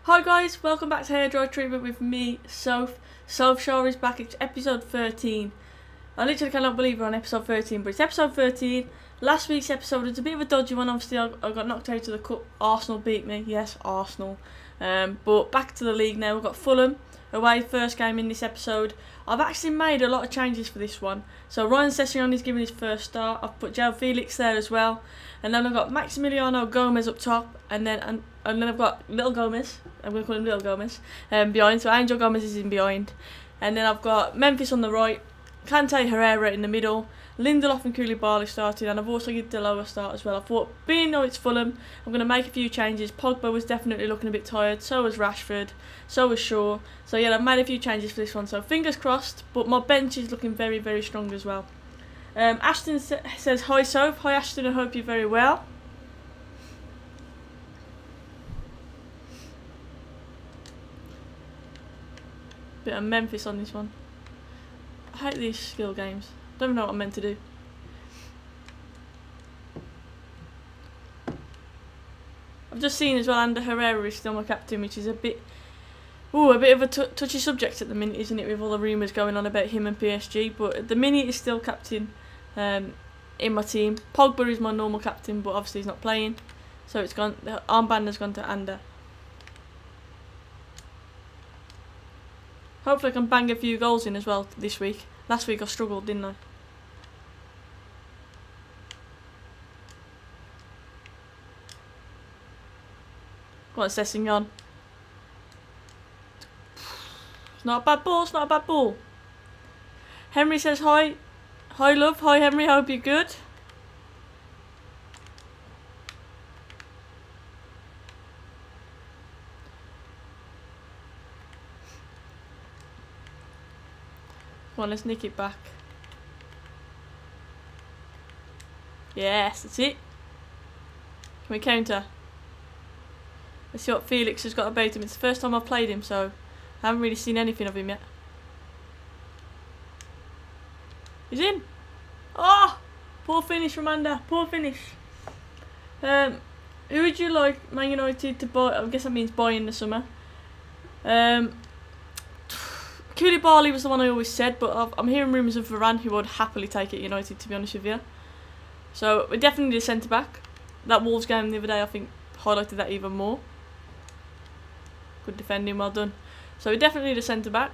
Hi guys, welcome back to Hair Dry Treatment with me, Sophskjaer is back. It's episode 13. I literally cannot believe we're on episode 13, but it's episode 13. Last week's episode was a bit of a dodgy one. Obviously, I got knocked out of the cup. Arsenal beat me. Yes, Arsenal. But back to the league now. We've got Fulham away, first game in this episode. I've actually made a lot of changes for this one. So Ryan Sessegnon is giving his first start. I've put João Felix there as well. And then I've got Maximiliano Gomez up top. And then I've got Little Gomez. I'm going to call him Little Gomez. Behind. So Angel Gomez is in behind. And then I've got Memphis on the right. Kante Herrera in the middle. Lindelof and Koulibaly started. And I've also given the lower start as well. I thought, being though it's Fulham, I'm going to make a few changes. Pogba was definitely looking a bit tired. So was Rashford. So was Shaw. So yeah, I've made a few changes for this one. So fingers crossed. But my bench is looking very, very strong as well. Ashton says, hi Soph. Hi Ashton, I hope you're very well. Bit of Memphis on this one. I hate these skill games. Don't even know what I'm meant to do. I've just seen as well Ander Herrera is still my captain, which is a bit of a touchy subject at the minute, isn't it, with all the rumours going on about him and PSG. But at the minute he's still captain in my team. Pogba is my normal captain, but obviously he's not playing. So it's gone. The armband has gone to Ander. Hopefully I can bang a few goals in as well this week. Last week I struggled, didn't I? Go on, Sessegnon. It's not a bad ball, it's not a bad ball. Henry says hi. Hi love, hi Henry, hope you're good. Come on, let's nick it back. Yes, that's it. Can we counter? Let's see what Felix has got about him. It's the first time I've played him, so I haven't really seen anything of him yet. He's in. Oh, poor finish from Ander. Poor finish. Who would you like Man United to buy? I guess that means buy in the summer. Koulibaly was the one I always said, but I'm hearing rumours of Varane, who would happily take it at United, to be honest with you. So we're definitely the centre back. That Wolves game the other day, I think, highlighted that even more. Good defending, well done. So we definitely need a centre back.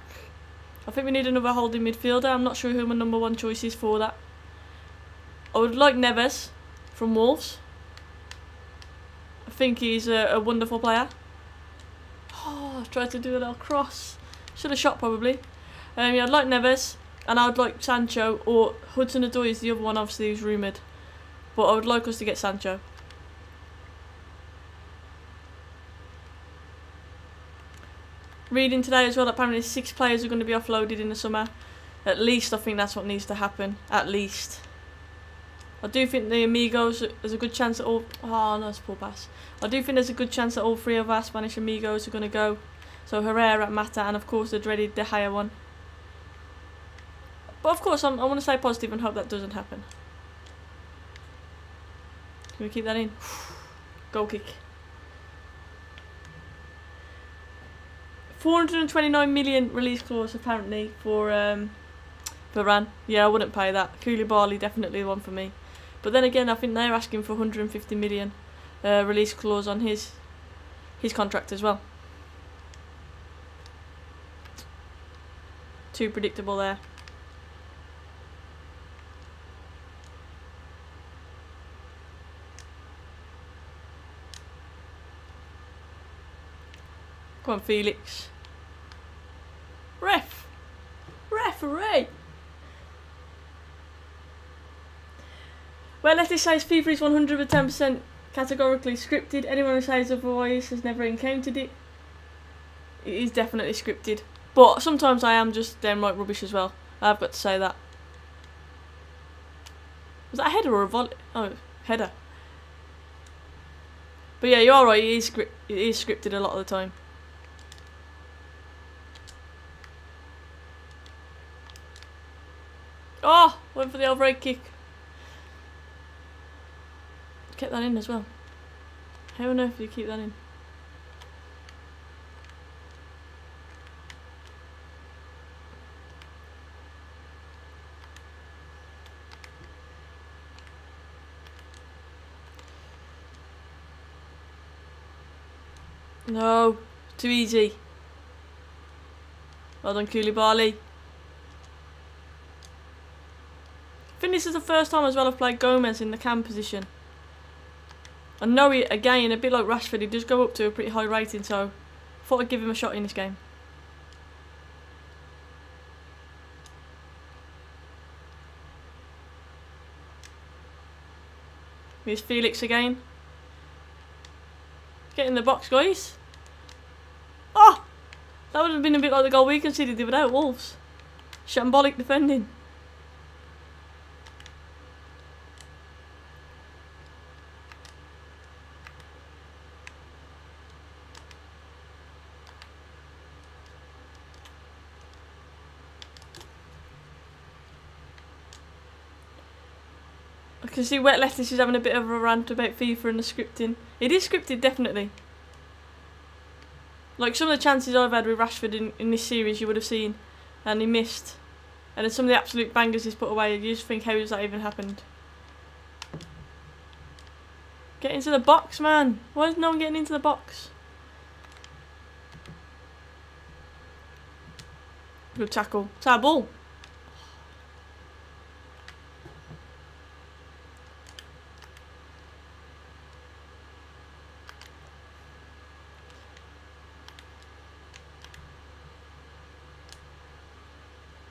I think we need another holding midfielder. I'm not sure who my number one choice is for that. I would like Neves from Wolves. I think he's a wonderful player. Oh, I tried to do a little cross. Should have shot probably. Yeah, I'd like Neves, and I'd like Sancho, or Hudson-Odoi is the other one obviously who's rumoured. But I would like us to get Sancho. Reading today as well that apparently 6 players are going to be offloaded in the summer. At least I think that's what needs to happen. At least. I do think the amigos, there's a good chance that all... Oh no, it's a poor pass. I do think there's a good chance that all 3 of our Spanish amigos are going to go. So Herrera, Mata, and of course the dreaded De Gea one. But of course I want to stay positive and hope that doesn't happen. Can we keep that in? Goal kick. 429 million release clause apparently for Varane. Yeah, I wouldn't pay that. Koulibaly definitely the one for me. But then again, I think they're asking for 150 million release clause on his contract as well. Too predictable there. Come on, Felix. Referee! Well, Letty says FIFA is 110% categorically scripted. Anyone who says otherwise has never encountered it. It is definitely scripted. But sometimes I am just downright rubbish as well. I've got to say that. Was that a header or a volley? Oh, header. But yeah, you are right. It is scripted a lot of the time. Oh, went for the overhead kick. Kept that in as well. How on earth do you keep that in? No, too easy. Well done, Koulibaly. I think this is the first time as well I've played Gomez in the cam position. I know he, again, a bit like Rashford, he does go up to a pretty high rating, so I thought I'd give him a shot in this game. Here's Felix again. Get in the box, guys. Oh! That would have been a bit like the goal we conceded the other day at Wolves. Shambolic defending. I can see Wet Lettuce is having a bit of a rant about FIFA and the scripting. It is scripted, definitely. Like some of the chances I've had with Rashford in this series you would have seen, and he missed. And then some of the absolute bangers he's put away, you just think, how has that even happened? Get into the box, man. Why is no one getting into the box? Good tackle. It's our ball.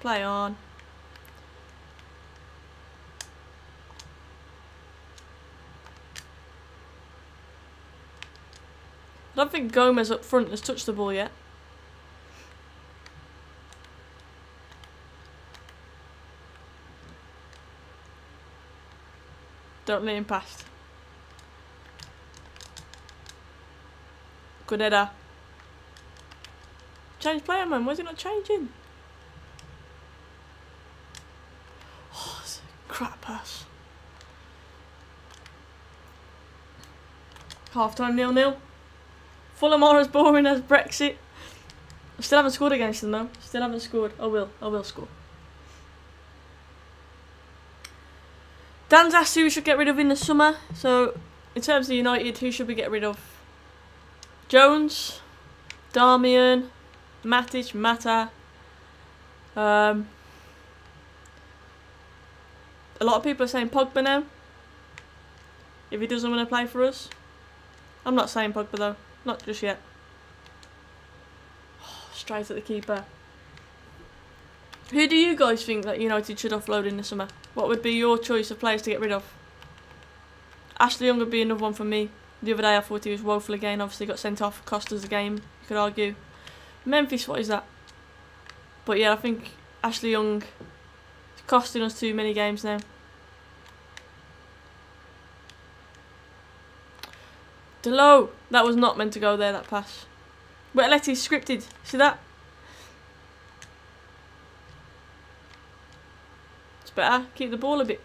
Play on. I don't think Gomez up front has touched the ball yet. Don't let him past. Good header. Change player, man. Why is he not changing? Oh, it's a crap pass. Half time 0-0. Fulham are as boring as Brexit. I still haven't scored against them though. Still haven't scored. I will score. Dan's asked who we should get rid of in the summer. So, in terms of United, who should we get rid of? Jones, Darmian, Matic, Mata. A lot of people are saying Pogba now. If he doesn't want to play for us. I'm not saying Pogba though. Not just yet. Oh, straight at the keeper. Who do you guys think that United should offload in the summer? What would be your choice of players to get rid of? Ashley Young would be another one for me. The other day I thought he was woeful again. Obviously got sent off, cost us the game, you could argue. Memphis, what is that? But yeah, I think Ashley Young is costing us too many games now. Delo, that was not meant to go there, that pass. But Letty's scripted, see that? It's better, keep the ball a bit.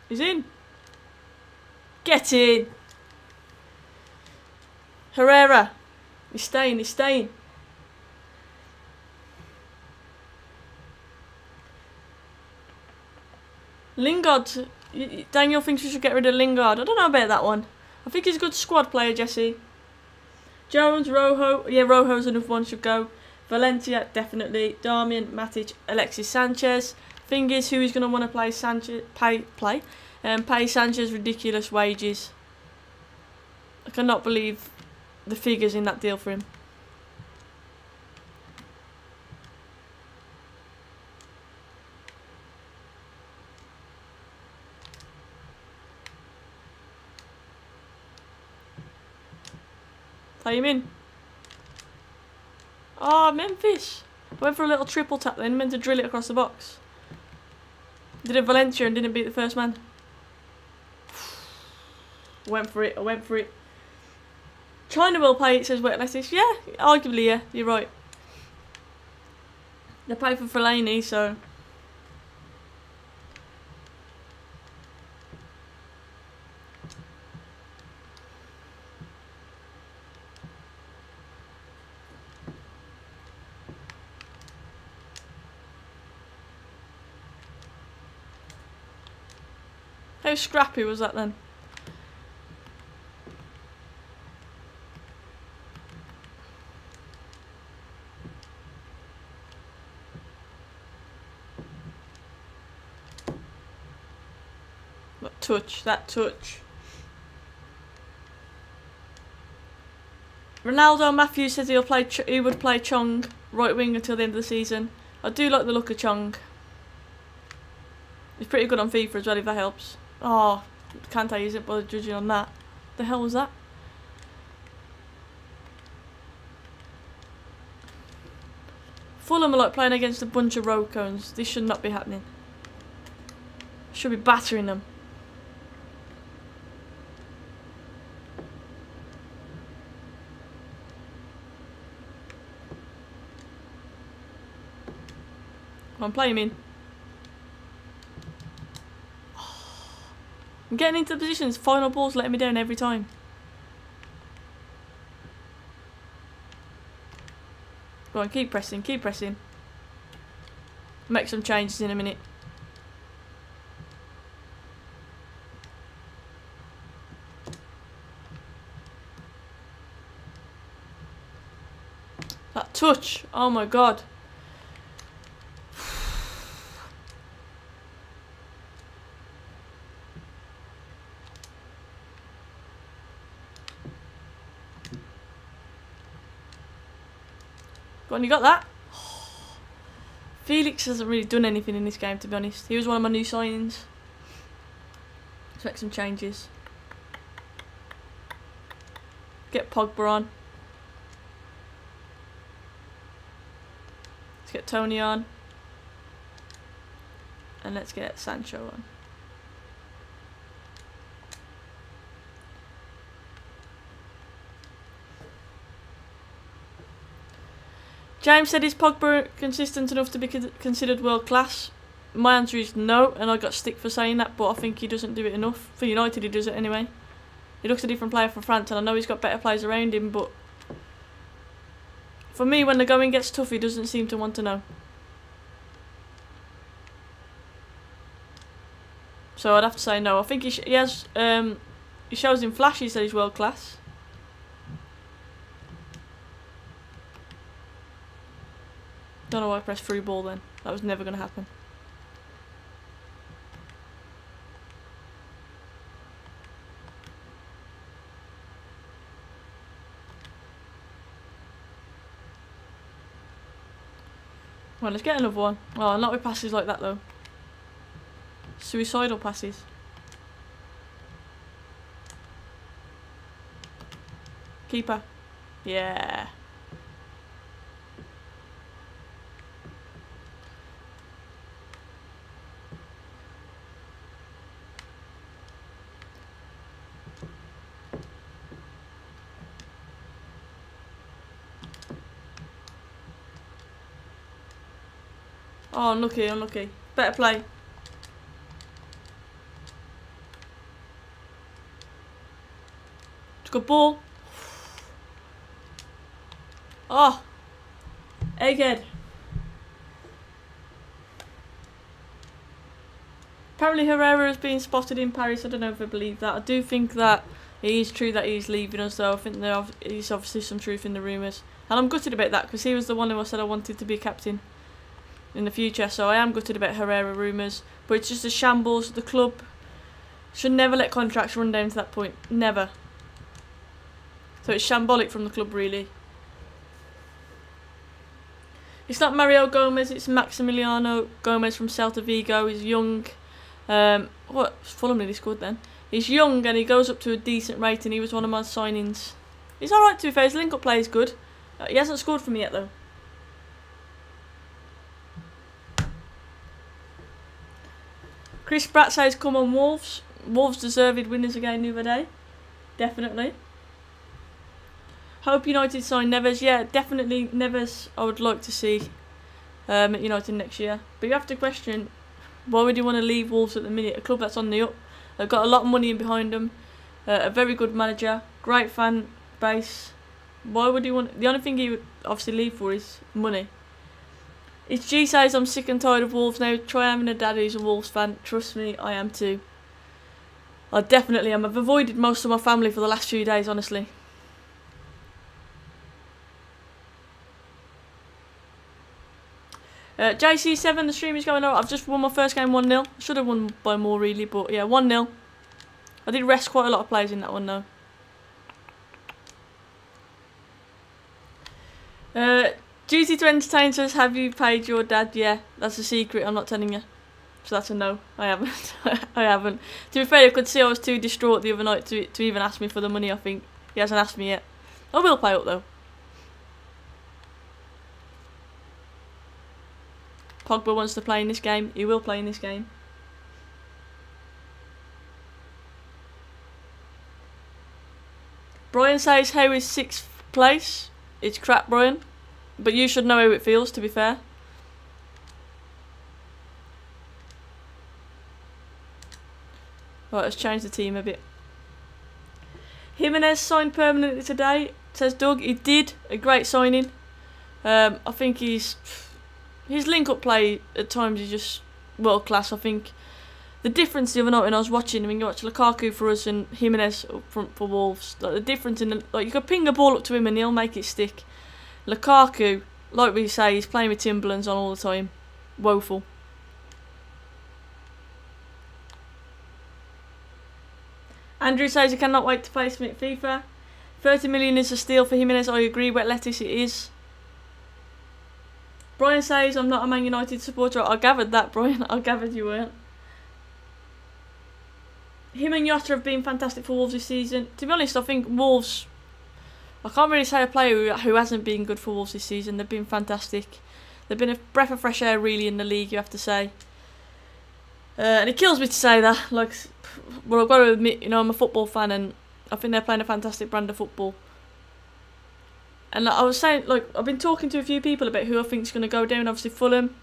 He's in. Get in. Herrera. He's staying, he's staying. Lingard. Daniel thinks we should get rid of Lingard. I don't know about that one. I think he's a good squad player, Jesse. Jones, Rojo. Yeah, Rojo's another one should go. Valencia, definitely. Darmian, Matic, Alexis Sanchez. Thing is, who is going to want to play Sanchez? Pay Sanchez ridiculous wages. I cannot believe the figures in that deal for him. Play him in. Oh, Memphis. I went for a little triple tap then, meant to drill it across the box. Did a Valencia and didn't beat the first man. Went for it, I went for it. China will play, it says Wet Lettuce. Yeah, arguably, yeah, you're right. They play for Fellaini, so... How scrappy was that then? That touch. Ronaldo Matthews says he would play Chong right wing until the end of the season. I do like the look of Chong. He's pretty good on FIFA as well, if that helps. Oh, can't I use it by judging on that? The hell was that? Fulham are like playing against a bunch of road cones. This should not be happening. Should be battering them. I'm playing him in. I'm getting into the positions. Final ball's letting me down every time. Go on, keep pressing, keep pressing. Make some changes in a minute. That touch, oh my god. Go on, you got that? Felix hasn't really done anything in this game, to be honest. He was one of my new signings. Let's make some changes. Get Pogba on. Let's get Tony on. And let's get Sancho on. James said, is Pogba consistent enough to be considered world class? My answer is no, and I got stick for saying that, but I think he doesn't do it enough. For United he does it anyway. He looks a different player for France, and I know he's got better players around him, but for me, when the going gets tough, he doesn't seem to want to know. So I'd have to say no. I think he has. He shows in flashes that he's world class. Don't know why I pressed free ball then. That was never going to happen. Well, let's get another one. Oh, not with passes like that though. Suicidal passes. Keeper. Yeah. Oh, unlucky, unlucky. Better play. It's a good ball. Oh. Egghead. Apparently Herrera has been spotted in Paris. I don't know if I believe that. I do think that it is true that he's leaving us though. I think there is obviously some truth in the rumours. And I'm gutted about that because he was the one who I said I wanted to be captain in the future, so I am gutted about Herrera rumours, but it's just a shambles. The club should never let contracts run down to that point, never. So it's shambolic from the club, really. It's not Mario Gomez, it's Maximiliano Gomez from Celta Vigo. He's young. What? Fulham really scored then. He's young and he goes up to a decent rating. He was one of my signings. He's alright to be fair, his link-up play is good. He hasn't scored for me yet though. Chris Pratt says, come on Wolves. Wolves deserved winners again the other day. Definitely. Hope United sign Neves. Yeah, definitely Neves I would like to see at United next year. But you have to question, why would you want to leave Wolves at the minute? A club that's on the up. They've got a lot of money in behind them. A very good manager. Great fan base. Why would you want... The only thing he would obviously leave for is money. It's G says, I'm sick and tired of Wolves now. Try having a dad who's a Wolves fan. Trust me, I am too. I definitely am. I've avoided most of my family for the last few days, honestly. JC7, the stream is going on. I've just won my first game 1-0. I should have won by more really, but yeah, 1-0. I did rest quite a lot of players in that one though. Duty to entertain says, have you paid your dad? Yeah, that's a secret, I'm not telling you. So that's a no, I haven't. I haven't. To be fair, I could see I was too distraught the other night to even ask me for the money, I think. He hasn't asked me yet. I will pay up though. Pogba wants to play in this game. He will play in this game. Brian says, how is 6th place? It's crap, Brian. But you should know how it feels, to be fair. Right, let's change the team a bit. Jimenez signed permanently today, says Doug. He did. A great signing. I think his link-up play at times is just world class. I think the difference the other night when I was watching, when you watch Lukaku for us and Jimenez up front for Wolves, like the difference in like you could ping a ball up to him and he'll make it stick. Lukaku, like we say, he's playing with Timberlands on all the time. Woeful. Andrew says he cannot wait to face me at FIFA. 30 million is a steal for Jimenez. I agree. Wet lettuce it is. Brian says I'm not a Man United supporter. I gathered that, Brian. I gathered you weren't. Him and Jota have been fantastic for Wolves this season. To be honest, I think Wolves, I can't really say a player who hasn't been good for Wolves this season. They've been fantastic. They've been a breath of fresh air really in the league, you have to say. And it kills me to say that. Like, well, I've got to admit, you know, I'm a football fan and I think they're playing a fantastic brand of football. And like, I was saying, like, I've been talking to a few people about who I think is going to go down. Obviously, Fulham,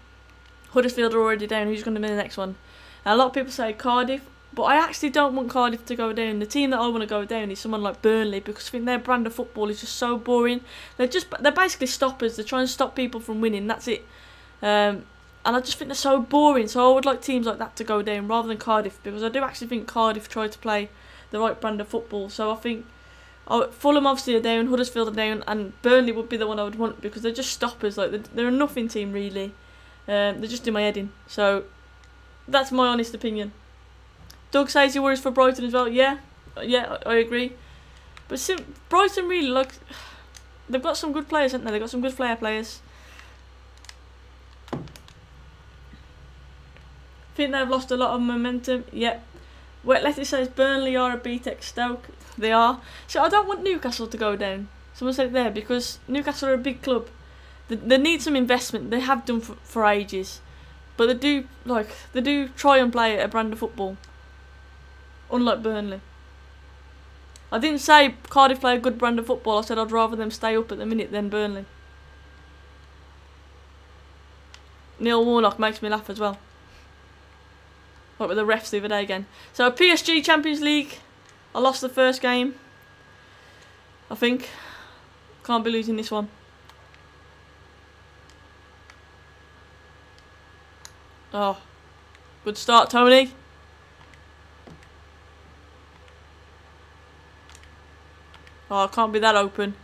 Huddersfield are already down. Who's going to be the next one? And a lot of people say Cardiff, but I actually don't want Cardiff to go down. The team that I want to go down is someone like Burnley, because I think their brand of football is just so boring. They're basically stoppers. They're trying to stop people from winning. That's it. And I just think they're so boring. So I would like teams like that to go down rather than Cardiff, because I do actually think Cardiff try to play the right brand of football. So I think Fulham obviously are down, Huddersfield are down, and Burnley would be the one I would want, because they're just stoppers. Like they're a nothing team really. They're just in my head in. So that's my honest opinion. Doug says he worries for Brighton as well. Yeah, I agree. But Brighton really, like, they've got some good players, haven't they? They've got some good flair players. Think they've lost a lot of momentum. Yep. Wet Lettuce says Burnley are a BTEC Stoke. They are. So I don't want Newcastle to go down. Someone said it there, because Newcastle are a big club. They need some investment. They have done for ages, but they do try and play a brand of football. Unlike Burnley. I didn't say Cardiff play a good brand of football. I said I'd rather them stay up at the minute than Burnley. Neil Warnock makes me laugh as well. Like with the refs the other day again. So PSG Champions League. I lost the first game. I think. Can't be losing this one. Oh. Good start, Tony. Oh, it can't be that open.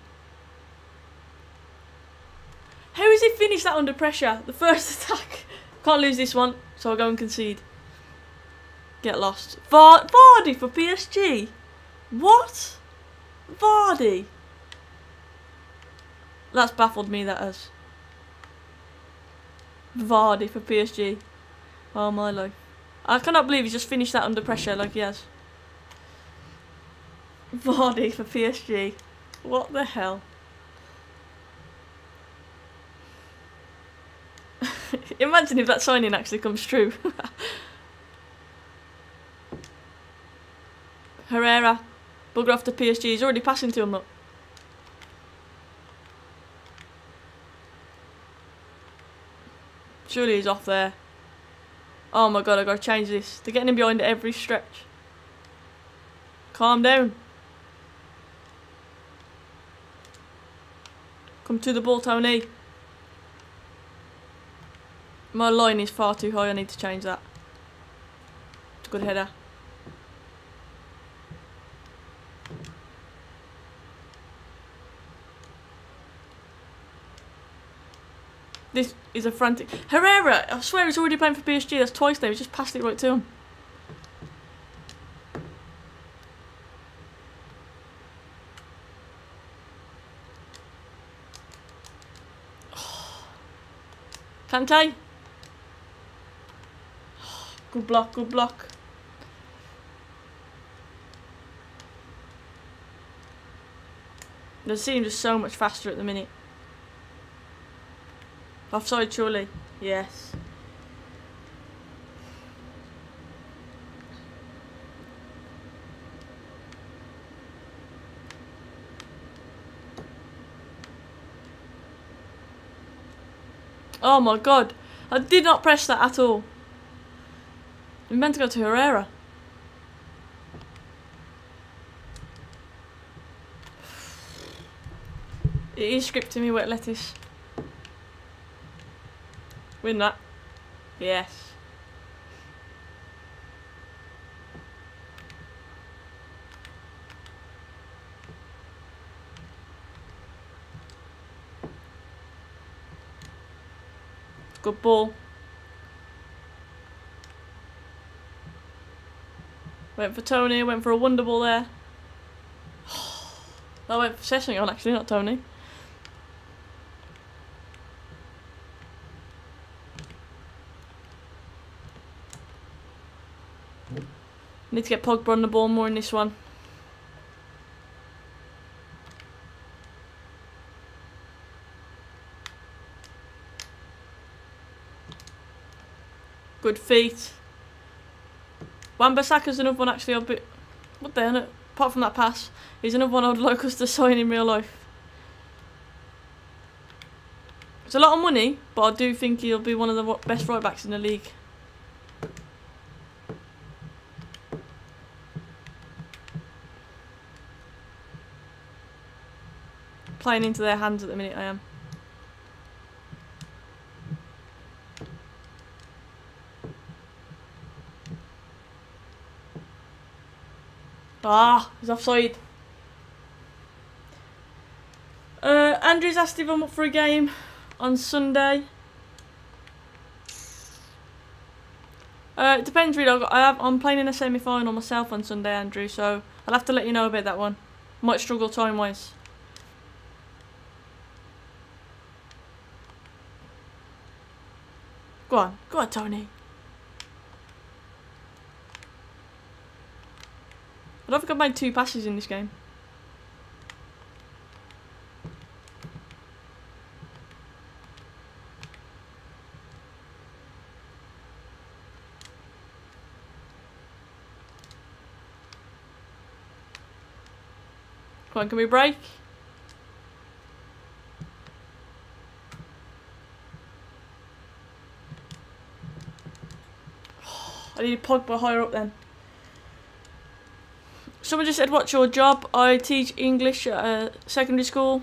How has he finished that under pressure? The first attack. Can't lose this one, so I'll go and concede. Get lost. Vardy for PSG? What? Vardy? That's baffled me, that has. Vardy for PSG. Oh my life. I cannot believe he's just finished that under pressure like he has. Vardy for PSG. What the hell? Imagine if that signing actually comes true. Herrera. Bugger off to PSG. He's already passing to him, look. Surely he's off there. Oh my god, I've got to change this. They're getting him behind at every stretch. Calm down. Come to the ball, Tony. My line is far too high. I need to change that. It's a good header. This is a frantic... Herrera! I swear he's already playing for PSG. That's twice there. He's just passed it right to him. Kante. Good block, good block. The team is so much faster at the minute. Offside surely. Yes. Oh my god. I did not press that at all. We meant to go to Herrera. It is scripting me, wet lettuce. Win that. Yes. Good ball. Went for Tony, went for a wonder ball there. I went for Sophskjaer actually, not Tony. Need to get Pogba on the ball more in this one. Good feet. Wan-Bissaka's another one actually. What the hell? Apart from that pass, he's another one I'd like us to sign in real life. It's a lot of money, but I do think he'll be one of the best right backs in the league. Playing into their hands at the minute, I am. Ah, he's offside. Andrew's asked if I'm up for a game on Sunday. It depends really. I'm playing in a semi-final myself on Sunday, Andrew, so I'll have to let you know about that one. Might struggle time-wise. Go on, Tony. I don't think I've made 2 passes in this game. Come on, can we break? I need Pogba higher up then. Someone just said, what's your job? I teach English at a secondary school.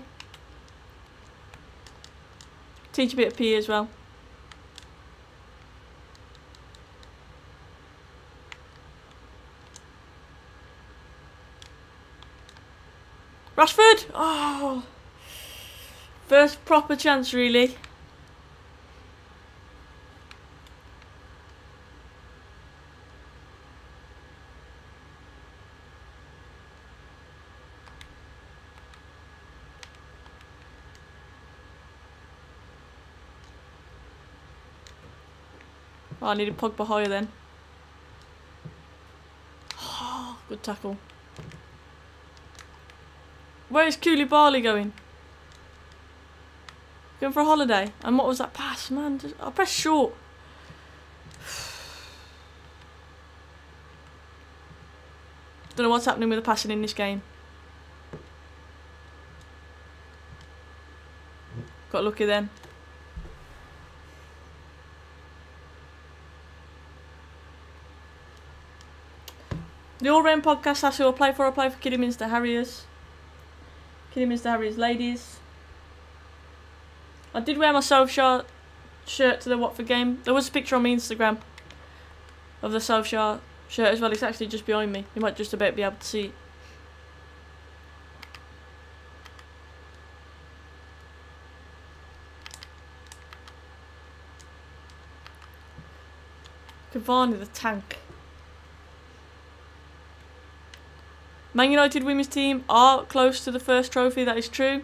Teach a bit of PE as well. Rashford! Oh! First proper chance really. Oh, I needed Pogba higher then. Oh, good tackle. Where is Koulibaly going? Going for a holiday? And what was that pass, man? I pressed short. Don't know what's happening with the passing in this game. Got lucky then. The All Round Podcast asks who I play for. I play for Kidderminster Harriers. Kidderminster Harriers ladies. I did wear my Sophskjaer shirt to the Watford game. There was a picture on my Instagram of the Sophskjaer shirt as well. It's actually just behind me. You might just about be able to see it. Cavani the tank. Man United women's team are close to the first trophy, that is true.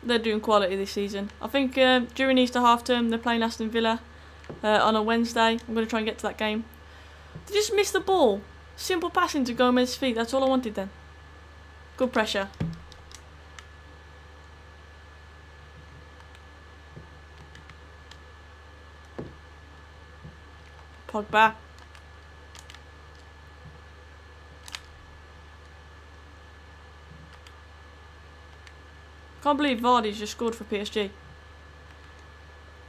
They're doing quality this season. I think during Easter half term they're playing Aston Villa on a Wednesday. I'm going to try and get to that game. They just missed the ball. Simple passing to Gomez's feet, that's all I wanted then. Good pressure. Pogba. Can't believe Vardy's just scored for PSG.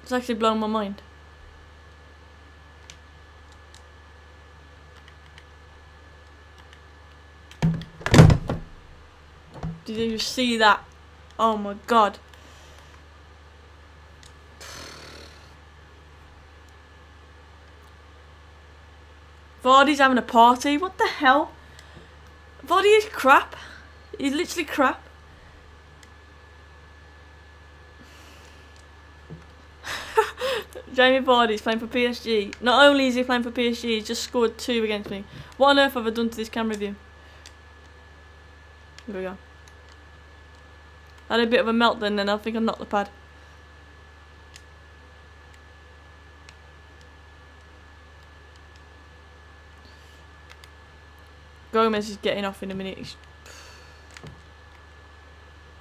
It's actually blown my mind. Did you see that? Oh my god. Vardy's having a party. What the hell? Vardy is crap. He's literally crap. Jamie Vardy's playing for PSG. Not only is he playing for PSG, he's just scored 2 against me. What on earth have I done to this camera view? Here we go. I had a bit of a meltdown then, I think I knocked the pad. Gomez is getting off in a minute.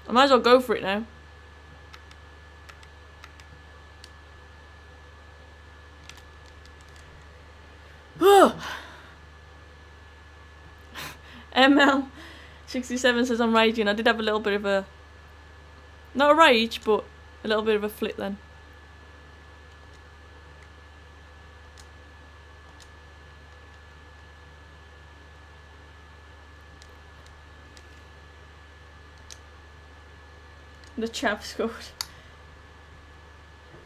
I might as well go for it now. ML67 says I'm raging. I did have a little bit of a... not a rage, but a little bit of a flip then. The chap scored.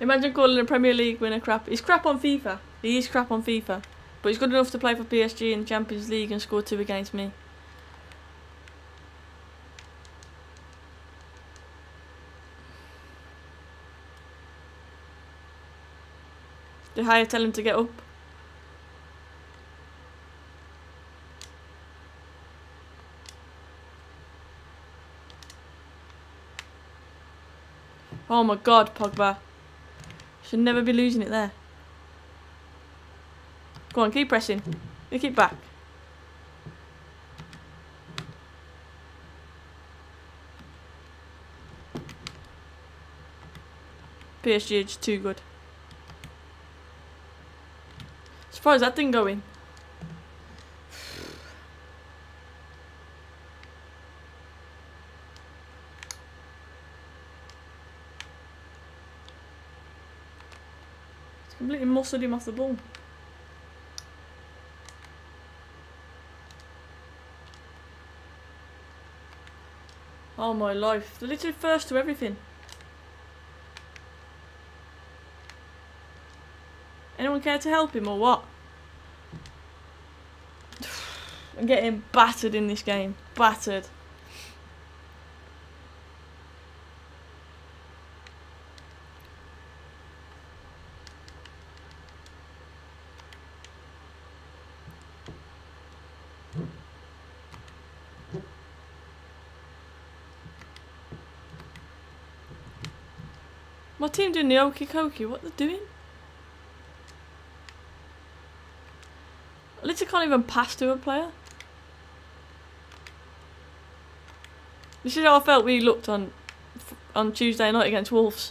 Imagine calling a Premier League winner crap. He's crap on FIFA. He is crap on FIFA. But he's good enough to play for PSG in the Champions League and score 2 against me. De Gea, tell him to get up. Oh my god, Pogba. Should never be losing it there. Go on, keep pressing. Look it back. PSG is too good. Surprised that didn't go in. It's completely muscled him off the ball. Oh my life, they're literally first to everything. Anyone care to help him or what? I'm getting battered in this game. Battered. My team doing the okey cokey, what they're doing? I literally can't even pass to a player. This is how I felt we looked on Tuesday night against Wolves.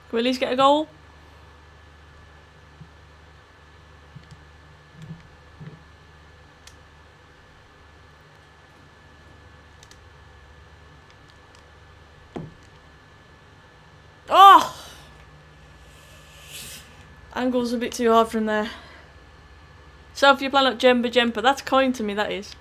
Can we at least get a goal? Oh! Angle's a bit too hard from there. So if you're playing like jumper, that's kind to me, that is.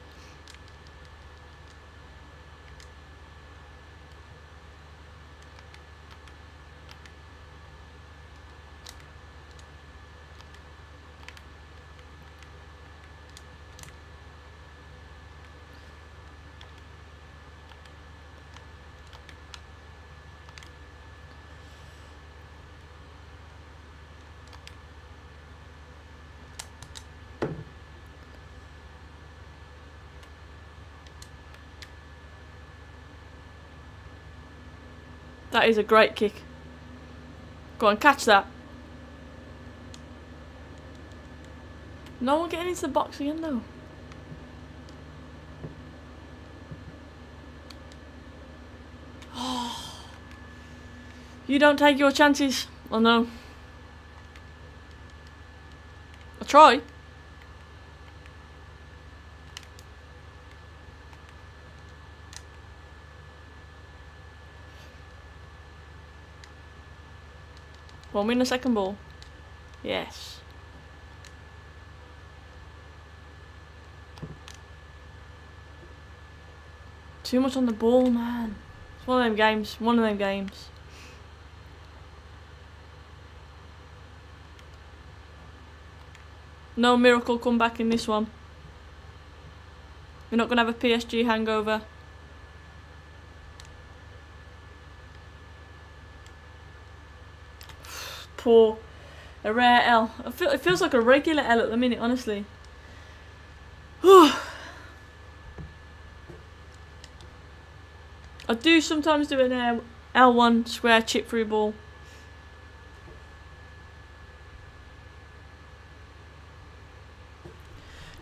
That is a great kick. Go on, catch that. No one getting into the box again though. Oh. You don't take your chances. Oh no. I'll try. Won't win the second ball. Yes. Too much on the ball, man. It's one of them games. One of them games. No miracle comeback in this one. We're not going to have a PSG hangover. Poor. A rare L. It feels like a regular L at the minute, honestly. I do sometimes do an L1 square chip through ball.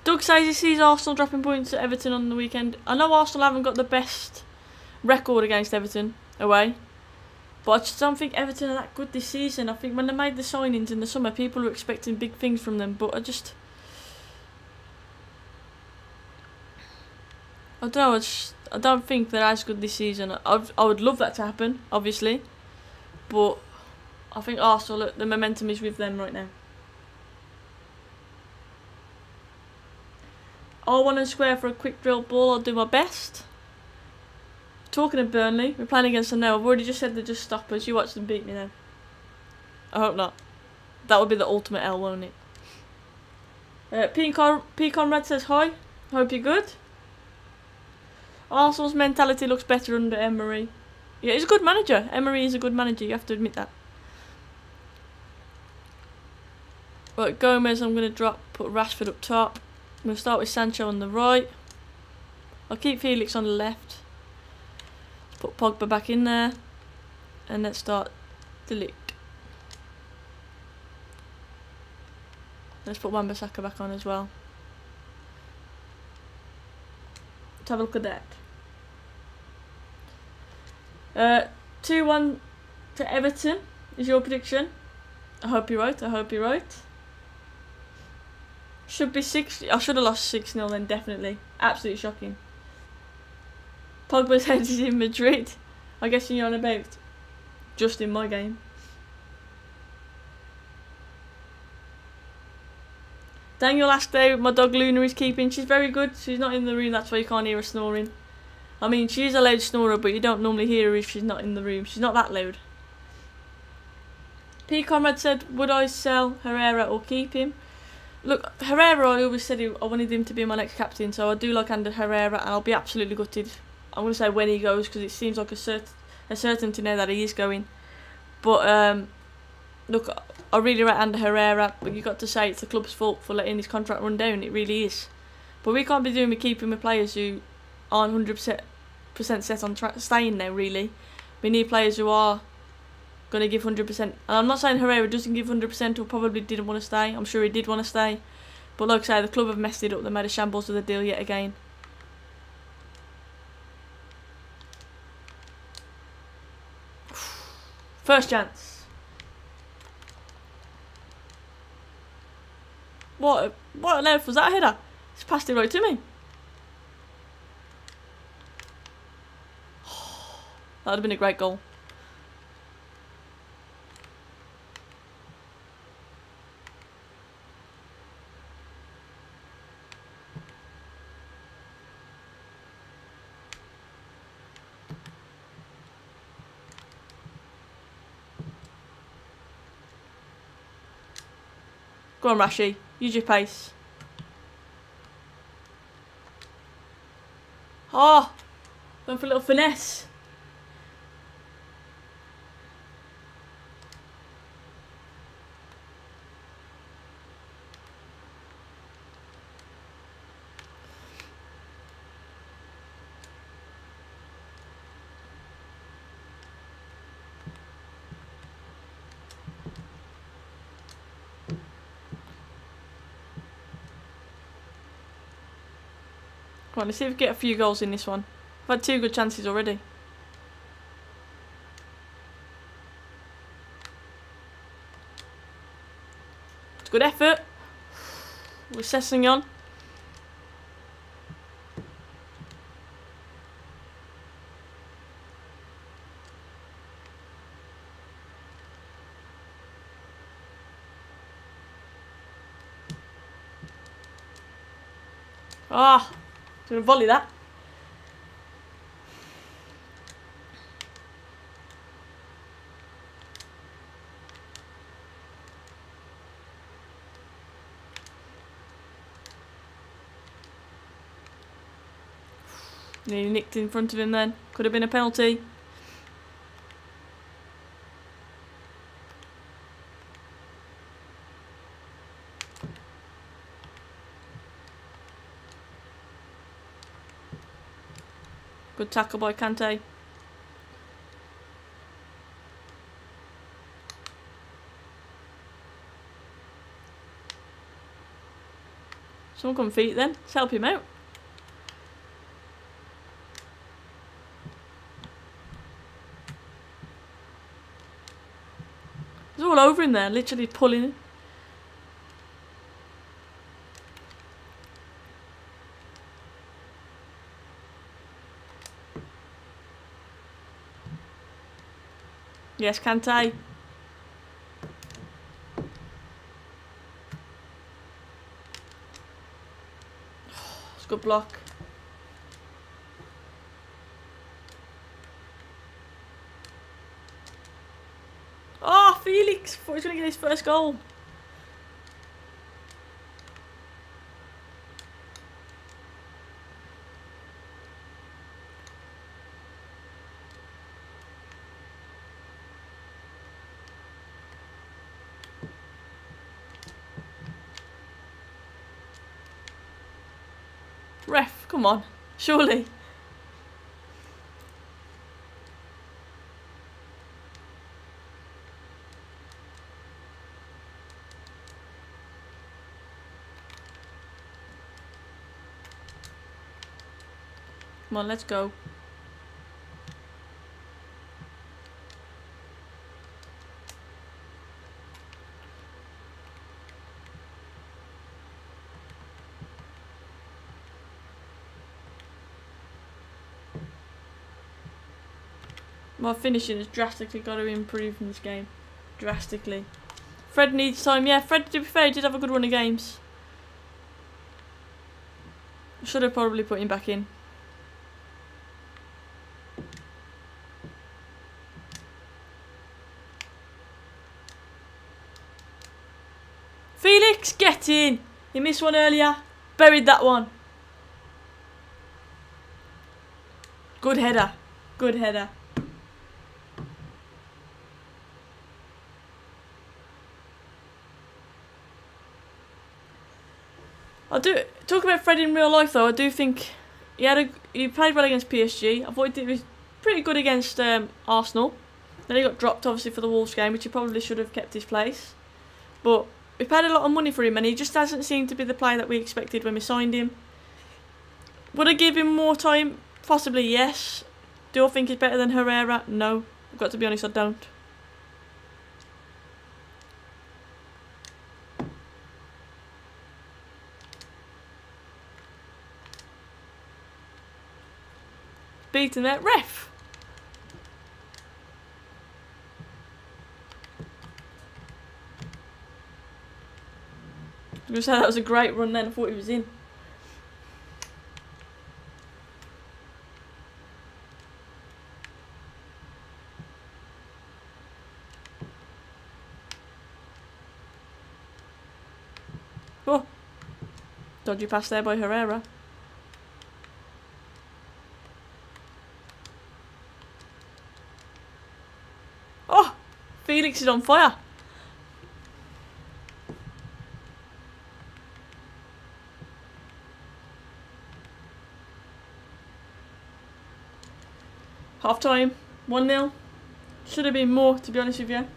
Doug says he sees Arsenal dropping points at Everton on the weekend. I know Arsenal haven't got the best record against Everton away, but I just don't think Everton are that good this season. I think when they made the signings in the summer, people were expecting big things from them, but I don't know. I don't think they're as good this season. I would love that to happen, obviously, but I think Arsenal, the momentum is with them right now. R1 and square for a quick drill ball. I'll do my best. Talking of Burnley, we're playing against them now. I've already just said they're just stoppers. You watch them beat me now. I hope not. That would be the ultimate L, won't it? P. Conrad says hi. Hope you're good. Arsenal's mentality looks better under Emery. Yeah, he's a good manager. Emery is a good manager. You have to admit that. Right, Gomez, I'm going to put Rashford up top. I'm going to start with Sancho on the right. I'll keep Felix on the left. Let's put Pogba back in there. And let's start delete. Let's put Wan-Bissaka back on as well. Let's have a look at that. 2-1 to Everton is your prediction. I hope you're right. I hope you're right. Should be 6. I should have lost 6-0 then, definitely. Absolutely shocking. Pogba's head is in Madrid. I guess you're on about just in my game. Daniel asked out my dog Luna is keeping. She's very good. She's not in the room, that's why you can't hear her snoring. I mean, she's a loud snorer, but you don't normally hear her if she's not in the room. She's not that loud. P. Conrad said, would I sell Herrera or keep him? Look, Herrera, I always said I wanted him to be my next captain, so I do like Ander Herrera, and I'll be absolutely gutted. I'm going to say when he goes, because it seems like a certainty now that he is going. But, look, I really rate Ander Herrera, but you've got to say it's the club's fault for letting his contract run down. It really is. But we can't be doing with keeping with players who aren't 100% set on staying now, really. We need players who are going to give 100%. And I'm not saying Herrera doesn't give 100% or probably didn't want to stay. I'm sure he did want to stay. But like I say, the club have messed it up. They made a shambles of the deal yet again. First chance. What on earth was that header? It's passed it right to me. That would have been a great goal. Go on, Rashi. Use your pace. Oh! Going for a little finesse. Come on, let's see if we get a few goals in this one. I've had 2 good chances already. It's a good effort. We're Sessing on. Ah, gonna volley that. Nearly nicked in front of him then. Could have been a penalty. Good tackle by Kante. Someone come feet then. Let's help him out. He's all over him there, literally pulling him. Yes, Kante. It's a good block. Oh, Felix! Thought he was going to get his first goal. Ref, come on. Surely. Come on, let's go. My finishing has drastically got to improve in this game. Drastically. Fred needs time. Yeah, Fred, to be fair, he did have a good run of games. Should have probably put him back in. Felix, get in! He missed one earlier. Buried that one. Good header. Good header. Talk about Fred in real life though. I do think he played well against PSG. I thought he was pretty good against Arsenal. Then he got dropped obviously for the Wolves game, which he probably should have kept his place. But we paid a lot of money for him, and he just hasn't seemed to be the player that we expected when we signed him. Would I give him more time? Possibly, yes. Do I think he's better than Herrera? No. I've got to be honest, I don't. Beaten that ref. I was going to say that was a great run then. I thought he was in. Oh, dodgy pass there by Herrera. Oh, Felix is on fire. Half time, 1-0. Should have been more, to be honest with you.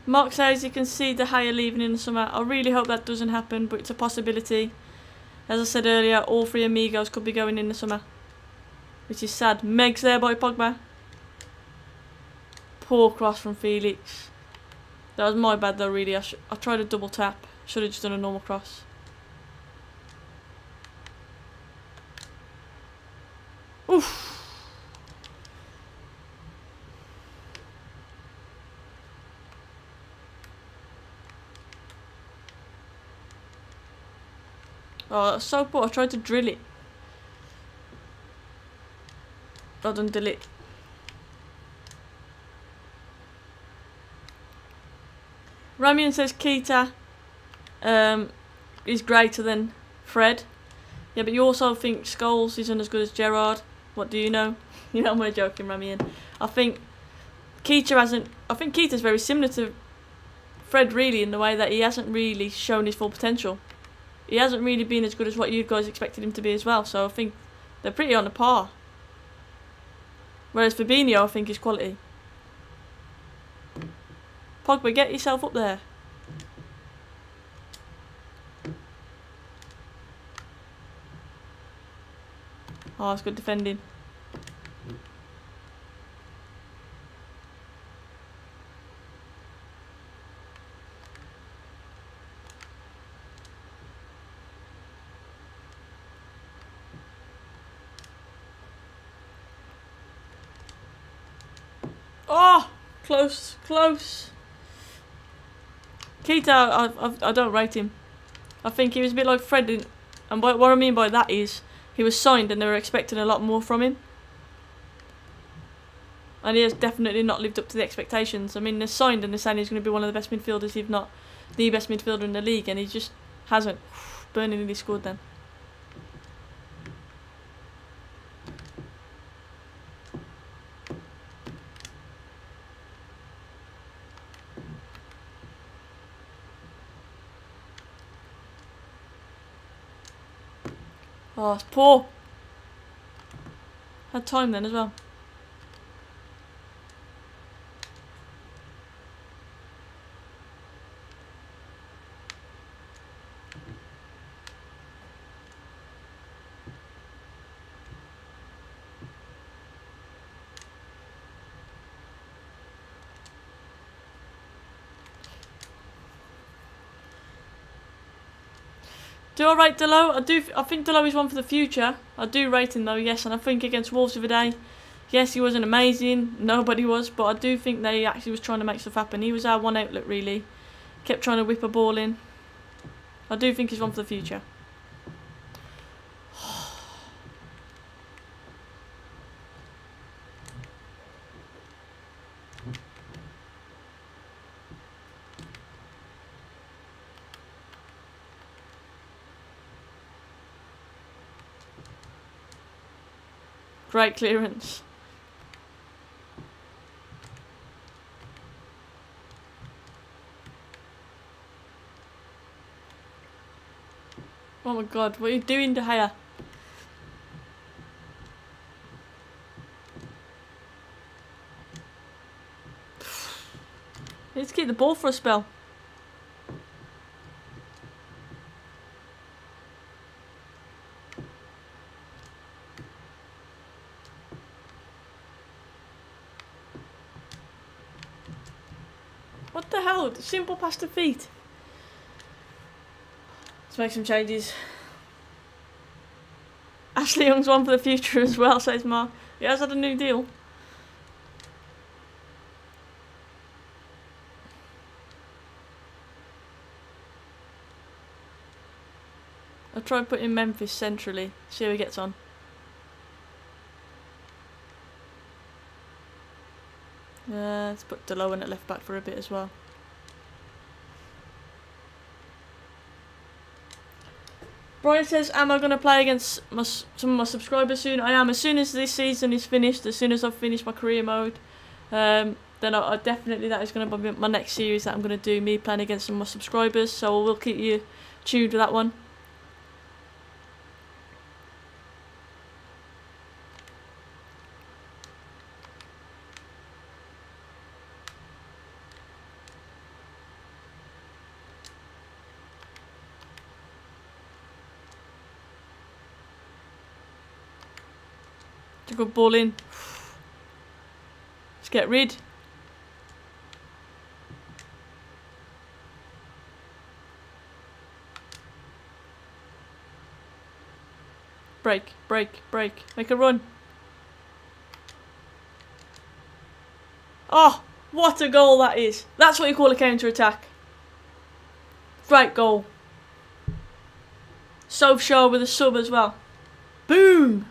Mark says he can see De Gea leaving in the summer. I really hope that doesn't happen, but it's a possibility. As I said earlier, all three amigos could be going in the summer, which is sad. Meg's there by Pogba. Poor cross from Felix. That was my bad though, really. I tried a double tap. Should have just done a normal cross. Oof. Oh, that's so poor. I tried to drill it. I done drill it. Ramian says Keita is greater than Fred. Yeah, but you also think Scholes isn't as good as Gerrard. What do you know? You know, I'm only joking, Ramian. I think Keita's very similar to Fred, really, in the way that he hasn't really shown his full potential. He hasn't really been as good as what you guys expected him to be as well. So I think they're pretty on a par. Whereas Fabinho, I think, is quality. Pogba, get yourself up there. Oh, that's good defending. Oh, close, close. Keita, I don't rate him. I think he was a bit like Fred, and what I mean by that is he was signed and they were expecting a lot more from him. And he has definitely not lived up to the expectations. I mean, they're signed and they're saying he's going to be one of the best midfielders, if not the best midfielder in the league, and he just hasn't. Burnley nearly scored then. Oh, it's poor. Had time then as well. Do I rate Delo? I think Delo is one for the future. I do rate him though, yes, and I think against Wolves the other day, yes, he wasn't amazing, nobody was, but I do think they actually was trying to make stuff happen. He was our one outlet, really. Kept trying to whip a ball in. I do think he's one for the future. Great clearance. Oh my god, what are you doing, De Gea? Need to keep the ball for a spell. What the hell? Simple past the feet. Let's make some changes. Ashley Young's one for the future as well, says Mark. He has had a new deal. I'll try and put in Memphis centrally. See how he gets on. Let's put Delo in at left back for a bit as well. Brian says, am I going to play against some of my subscribers soon? I am. As soon as this season is finished, as soon as I've finished my career mode, then I definitely, that is going to be my next series that I'm going to do, me playing against some of my subscribers. So I will keep you tuned with that one. a good ball in. Let's get rid. Break, break, break. Make a run. Oh, what a goal that is. That's what you call a counter-attack. Great goal. Sophskjaer with a sub as well. Boom!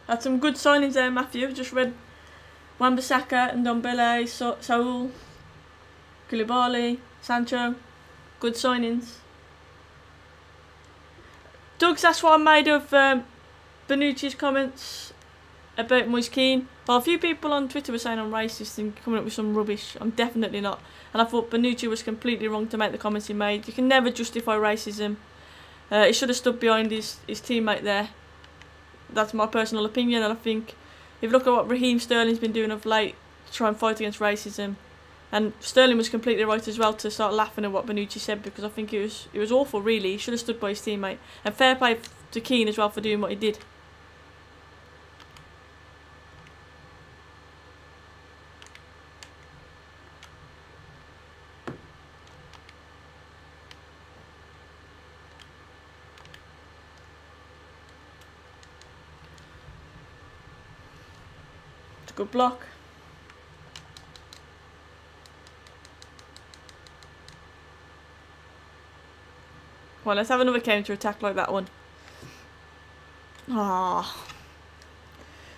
Had some good signings there, Matthew. Just read Wan-Bissaka and Ndombele, Saul, Koulibaly, Sancho. Good signings. Doug's asked what I made of Bonucci's comments about Moise Kean. Well, a few people on Twitter were saying I'm racist and coming up with some rubbish. I'm definitely not. And I thought Bonucci was completely wrong to make the comments he made. You can never justify racism. He should have stood behind his teammate there. That's my personal opinion, and I think if you look at what Raheem Sterling's been doing of late to try and fight against racism, and Sterling was completely right as well to start laughing at what Bonucci said, because I think it was awful really. He should have stood by his teammate, and fair play to Keane as well for doing what he did. Good block. Well, let's have another counter attack like that one. Ah,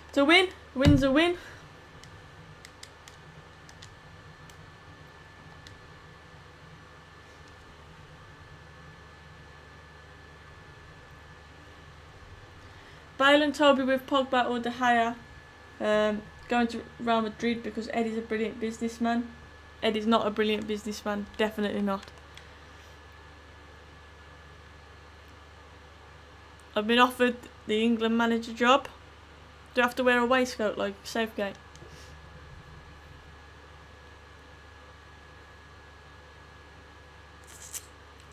it's a win. Win's a win. Bale and Toby with Pogba or De Gea. Going to Real Madrid because Eddie's a brilliant businessman. Eddie's not a brilliant businessman, definitely not. I've been offered the England manager job. Do I have to wear a waistcoat like Sophskjaer?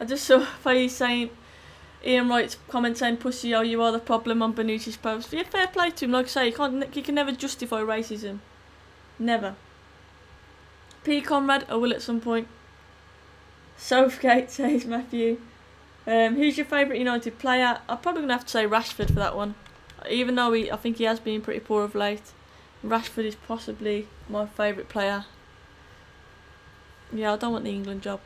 I just saw Faye saying, Ian Wright's comment saying, "Pussy, oh, you are the problem" on Bonucci's post. Yeah, fair play to him. Like I say, you can never justify racism. Never. P. Conrad, I will at some point. Sophskjaer says Matthew. Who's your favourite United player? I'm probably gonna have to say Rashford for that one. Even though I think he has been pretty poor of late. Rashford is possibly my favourite player. Yeah, I don't want the England job.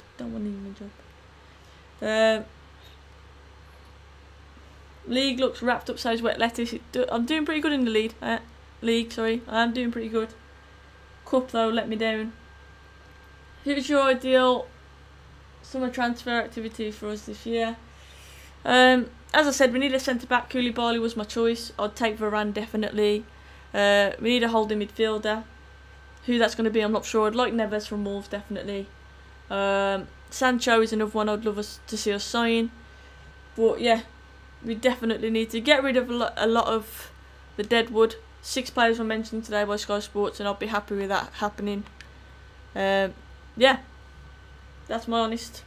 League looks wrapped up, says Wet Lettuce. I'm doing pretty good in the league. I am doing pretty good. Cup though let me down. Who's your ideal summer transfer activity for us this year? As I said, we need a centre back. Koulibaly was my choice. I'd take Varane definitely. We need a holding midfielder. Who that's going to be, I'm not sure. I'd like Neves from Wolves definitely. Sancho is another one I'd love us to see us sign. But yeah, we definitely need to get rid of a lot of the deadwood. 6 players were mentioned today by Sky Sports, and I'll be happy with that happening. Yeah, that's my honest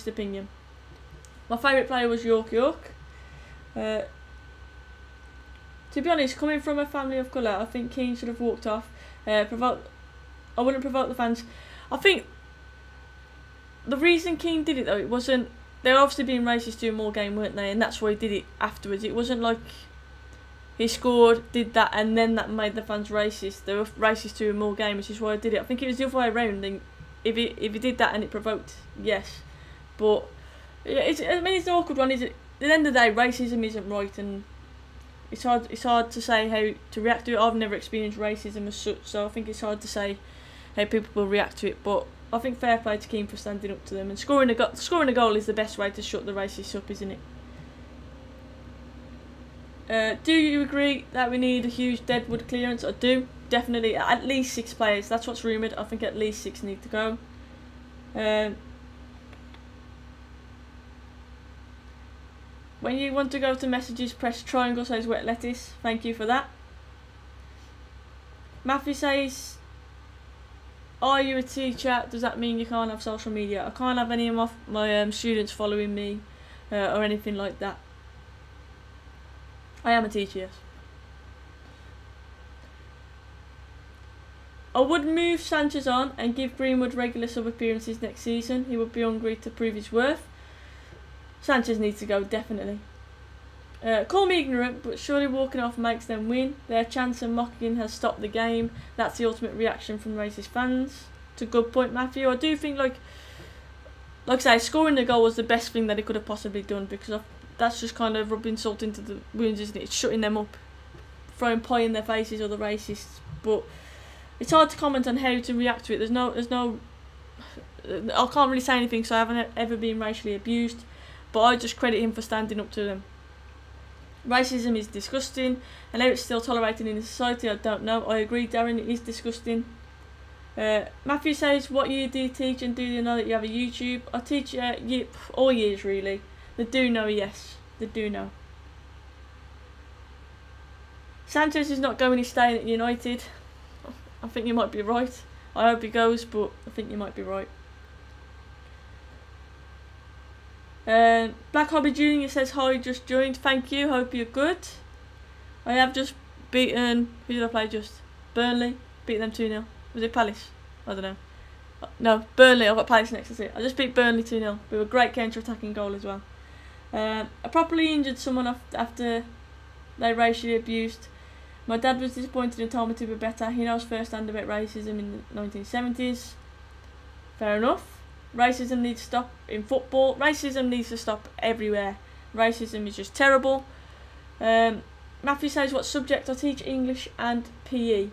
opinion. My favourite player was York. To be honest, coming from a family of colour, I think Keane should have walked off. I wouldn't provoke the fans. I think the reason Keane did it though, it wasn't. They were obviously being racist to him all game, weren't they? And that's why he did it afterwards. It wasn't like he scored, did that, and then that made the fans racist. They were racist to him all game, which is why I did it. I think it was the other way around. And if he did that and it provoked, yes. But it's an awkward one. Is it? At the end of the day, racism isn't right, and it's hard to say how to react to it. I've never experienced racism as such, so I think it's hard to say how people will react to it. But I think fair play to Keane for standing up to them, and scoring a goal is the best way to shut the racists up, isn't it? Do you agree that we need a huge deadwood clearance? I do, definitely. At least 6 players. That's what's rumoured. I think at least 6 need to go. When you want to go to messages, press triangle, says Wet Lettuce. Thank you for that. Matthew says, are you a teacher? Does that mean you can't have social media? I can't have any of my students following me or anything like that. I am a teacher, yes. I would move Sanchez on and give Greenwood regular sub appearances next season. He would be hungry to prove his worth. Sanchez needs to go, definitely. Call me ignorant, but surely walking off makes them win. Their chance of mocking has stopped the game. That's the ultimate reaction from racist fans. It's a good point, Matthew. I do think, like I say, scoring the goal was the best thing that he could have possibly done, because that's just kind of rubbing salt into the wounds, isn't it? It's shutting them up, throwing pie in their faces, or the racists. But it's hard to comment on how to react to it. There's no. I can't really say anything, so I haven't ever been racially abused. But I just credit him for standing up to them. Racism is disgusting, and how it's still tolerated in society, I don't know. I agree, Darren, it is disgusting. Matthew says, what year do you teach, and do you know that you have a YouTube? I teach all years, really. They do know, yes. They do know. Sanchez is not going, he's staying at United. I think you might be right. I hope he goes, but I think you might be right. Black Hobby Jr. says, hi, just joined. Thank you, hope you're good. I have just beaten, who did I play just? Burnley, beat them 2-0. Was it Palace? I don't know. No, Burnley, I've got Palace next, that's it. I just beat Burnley 2-0 with a great counter-attacking goal as well. I properly injured someone after they racially abused. My dad was disappointed and told me to be better. He knows firsthand about racism in the 1970s. Fair enough. Racism needs to stop in football. Racism needs to stop everywhere. Racism is just terrible. Matthew says, what subject? I teach English and PE.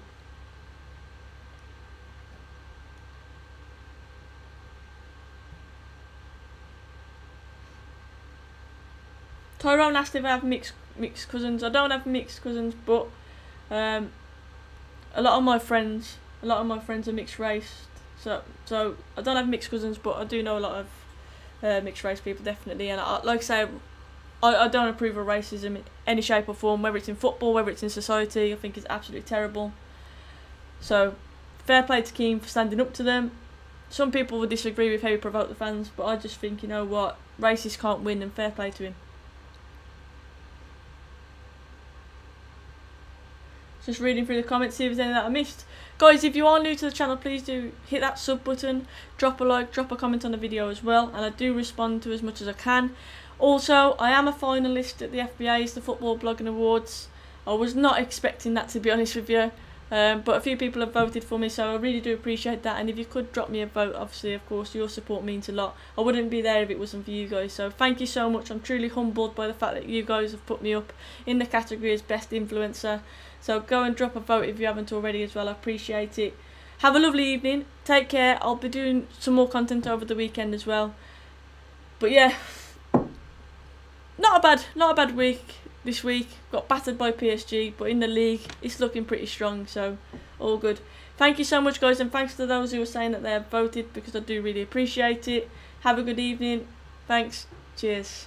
Tyrone asked if I have mixed cousins. I don't have mixed cousins, but a lot of my friends are mixed race. So I don't have mixed cousins, but I do know a lot of mixed race people, definitely. And like I say, I don't approve of racism in any shape or form, whether it's in football, whether it's in society. I think it's absolutely terrible. So fair play to Keane for standing up to them. Some people will disagree with how he provoked the fans, but I just think, you know what, racists can't win, and fair play to him. Just reading through the comments, see if there's anything that I missed. Guys, if you are new to the channel, please do hit that sub button, drop a like, drop a comment on the video as well, and I do respond to as much as I can. Also, I am a finalist at the FBA's, the Football Blogging Awards. I was not expecting that, to be honest with you, but a few people have voted for me, so I really do appreciate that. And if you could drop me a vote, obviously, of course, your support means a lot. I wouldn't be there if it wasn't for you guys, so thank you so much. I'm truly humbled by the fact that you guys have put me up in the category as Best Influencer. So go and drop a vote if you haven't already as well. I appreciate it. Have a lovely evening. Take care. I'll be doing some more content over the weekend as well. But yeah, not a bad week this week. Got battered by PSG, but in the league it's looking pretty strong, so all good. Thank you so much, guys, and thanks to those who were saying that they have voted, because I do really appreciate it. Have a good evening. Thanks. Cheers.